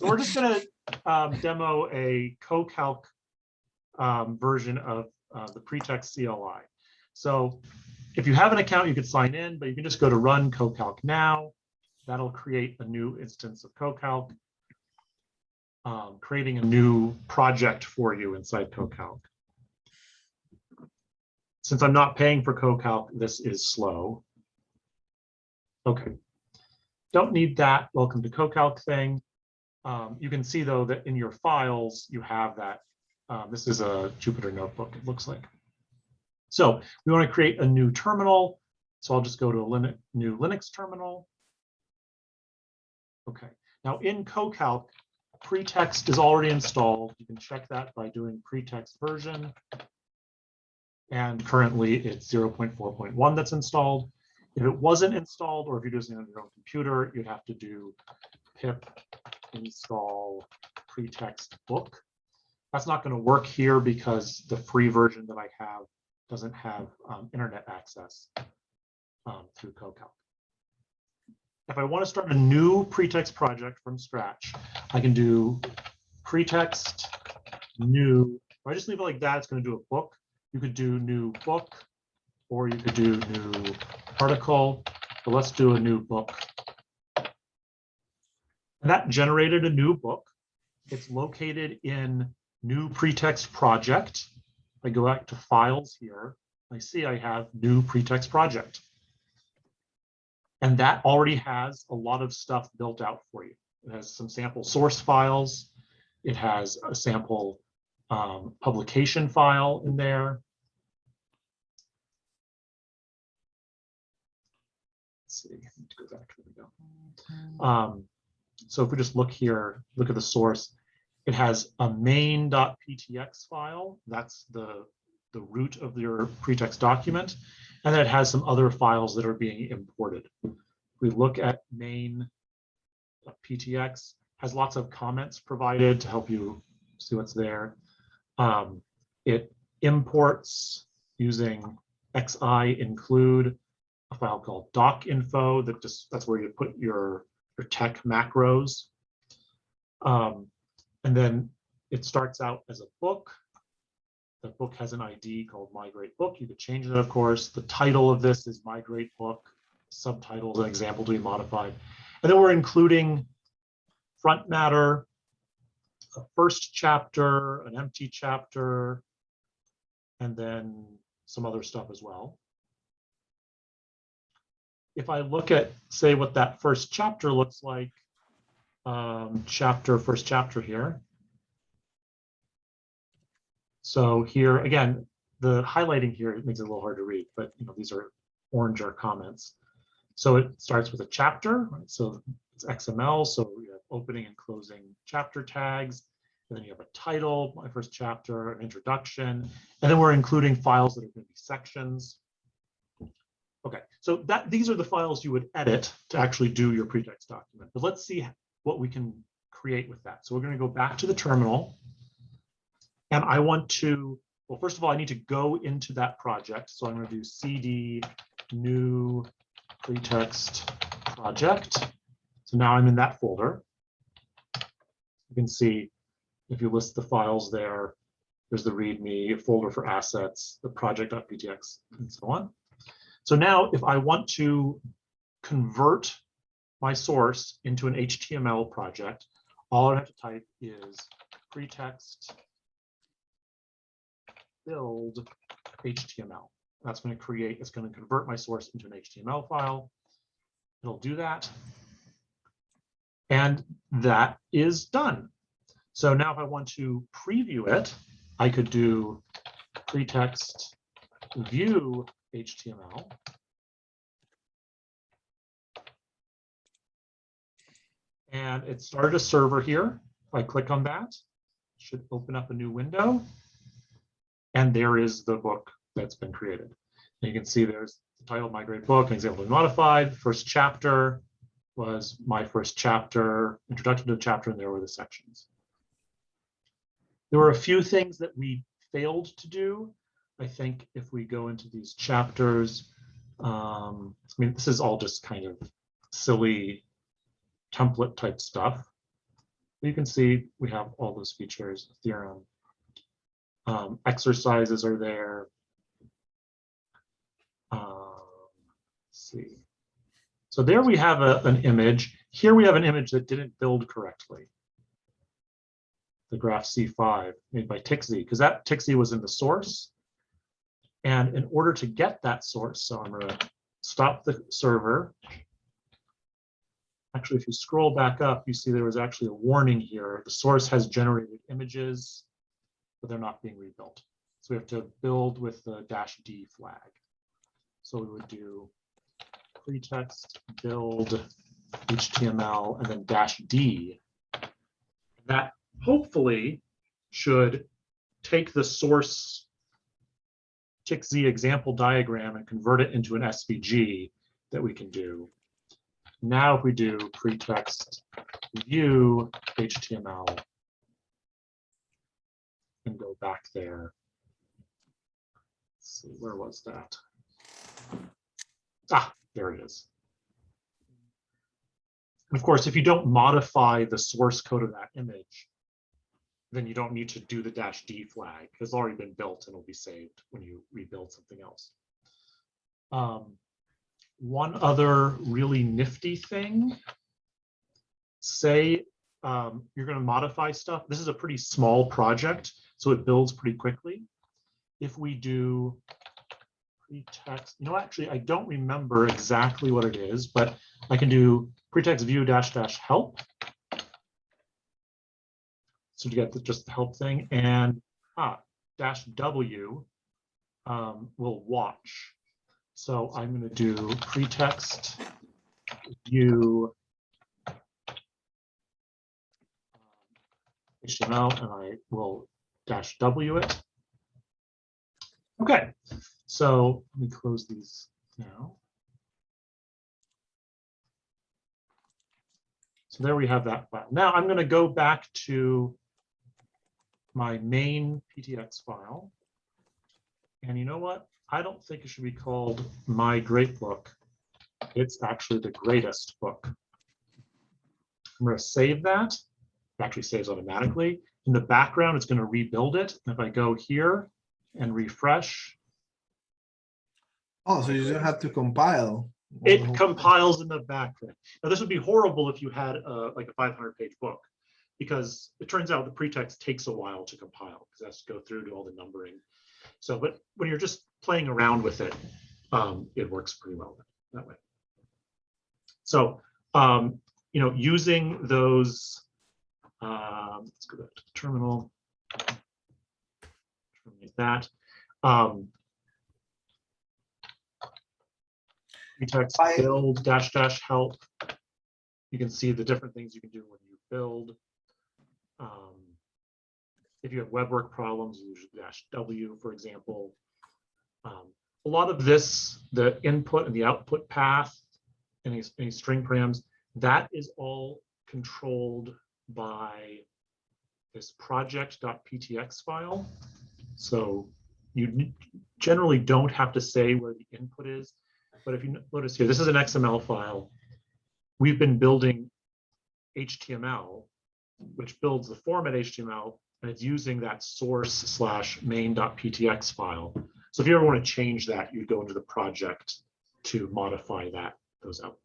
So we're just going to demo a CoCalc version of the PreTeXt CLI. So if you have an account, you could sign in, but you can just go to Run CoCalc Now. That'll create a new instance of CoCalc, creating a new project for you inside CoCalc. Since I'm not paying for CoCalc, this is slow. Okay, don't need that Welcome to CoCalc thing. You can see though that in your files, you have that. This is a Jupyter notebook, it looks like. So we want to create a new terminal. So I'll just go to a new Linux terminal. Okay, now in CoCalc, PreTeXt is already installed. You can check that by doing PreTeXt version. And currently it's 0.4.1 that's installed. If it wasn't installed, or if you're using it on your own computer, you'd have to do pip install PreTeXt book. That's not going to work here because the free version that I have doesn't have internet access through CoCalc. If I want to start a new PreTeXt project from scratch, I can do PreTeXt new. If I just leave it like that, it's going to do a book. You could do new book, or you could do new article. So let's do a new book. And that generated a new book. It's located in new PreTeXt project. I go back to files here. I see I have new PreTeXt project. And that already has a lot of stuff built out for you. It has some sample source files. It has a sample publication file in there. Let's see, go back, here we go. So if we just look here, look at the source, it has a main.ptx file. That's the root of your PreTeXt document. And then it has some other files that are being imported. If we look at main.ptx, has lots of comments provided to help you see what's there. It imports using xi include a file called docinfo that's where you put your tech macros. And then it starts out as a book. The book has an ID called migrate book. You could change it, of course. The title of this is migrate book. Subtitles and example to be modified. And then we're including front matter, a first chapter, an empty chapter, and then some other stuff as well. If I look at, say, what that first chapter looks like, first chapter here. So here, again, the highlighting here makes it a little hard to read, but these are orange are comments. So it starts with a chapter, right? So it's XML, so we have opening and closing chapter tags, and then you have a title, my first chapter, an introduction, and then we're including files that are going to be sections. Okay, so these are the files you would edit to actually do your PreTeXt document. But let's see what we can create with that. So we're going to go back to the terminal. And I want to, well, first of all, I need to go into that project. So I'm going to do cd new PreTeXt project. So now I'm in that folder. You can see if you list the files there, there's the README, a folder for assets, the project.ptx, and so on. So now if I want to convert my source into an HTML project, all I have to type is PreTeXt build HTML. That's going to create, it's going to convert my source into an HTML file. It'll do that. And that is done. So now if I want to preview it, I could do PreTeXt view HTML. And it started a server here. If I click on that, it should open up a new window. And there is the book that's been created. And you can see there's the title, migrate book, an example to be modified. First chapter was my first chapter, introduction to the chapter, and there were the sections. There were a few things that we failed to do. I think if we go into these chapters, I mean, this is all just kind of silly template type stuff. You can see we have all those features, theorem. Exercises are there. Let's see. So there we have an image. Here we have an image that didn't build correctly. The graph C5 made by TXT, because that TXT was in the source. And in order to get that source, so I'm going to stop the server. Actually, if you scroll back up, you see there was actually a warning here. The source has generated images, but they're not being rebuilt. So we have to build with the -D flag. So we would do PreTeXt build HTML and then -D. That hopefully should take the source TXT example diagram and convert it into an SVG that we can do. Now if we do PreTeXt view HTML and go back there. Let's see, where was that? Ah, there it is. And of course, if you don't modify the source code of that image, then you don't need to do the -D flag. It's already been built and it'll be saved when you rebuild something else. One other really nifty thing, say you're going to modify stuff. This is a pretty small project, so it builds pretty quickly. If we do PreTeXt, actually, I don't remember exactly what it is, but I can do PreTeXt view --help. So to get just the help thing, and -W will watch. So I'm going to do PreTeXt view HTML, and I will -W it. Okay, so let me close these now. So there we have that file. Now I'm going to go back to my main PTX file. And you know what? I don't think it should be called My Great Book. It's actually the greatest book. I'm going to save that. It actually saves automatically. In the background, it's going to rebuild it. And if I go here and refresh. Oh, so you don't have to compile. It compiles in the background. Now, this would be horrible if you had like a 500-page book, because it turns out the PreTeXt takes a while to compile because it has to go through to all the numbering. So, but when you're just playing around with it, it works pretty well that way. So, using those, let's go back to the terminal. Terminate that. PreTeXt build --help. You can see the different things you can do when you build. If you have web work problems, you use -W, for example. A lot of this, the input and the output path, any string params, that is all controlled by this project.ptx file. So you generally don't have to say where the input is. But if you notice here, this is an XML file. We've been building HTML, which builds the format HTML, and it's using that source/main.ptx file. So if you ever want to change that, you'd go into the project to modify those out.